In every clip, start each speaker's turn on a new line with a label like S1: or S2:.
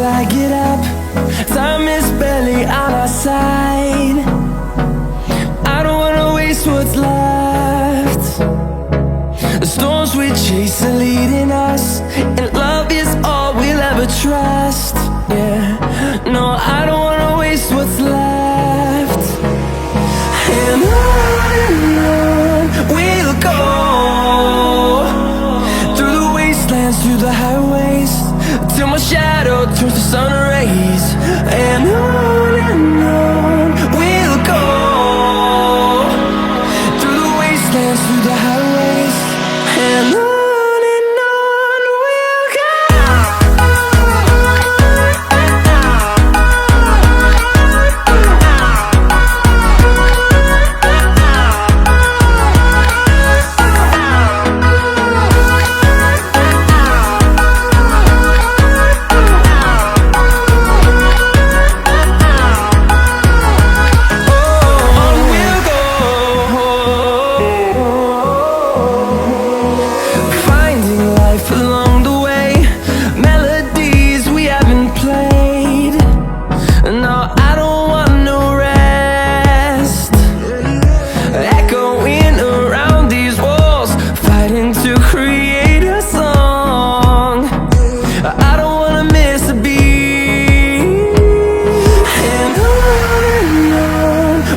S1: I get up. Time is barely on our side. I don't wanna waste what's left. The storms we chase are leading us, and love is all we'll ever trust. Yeah, no, I don't wanna waste what's left. And on we'll go, through the wastelands, through the highways, till my shadow turns to sun rays. And on we'll go, through the wastelands, through the highways, and on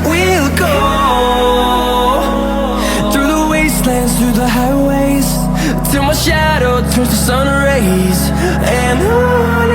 S1: we'll go. Through the highways, till my shadow turns to sun rays. And on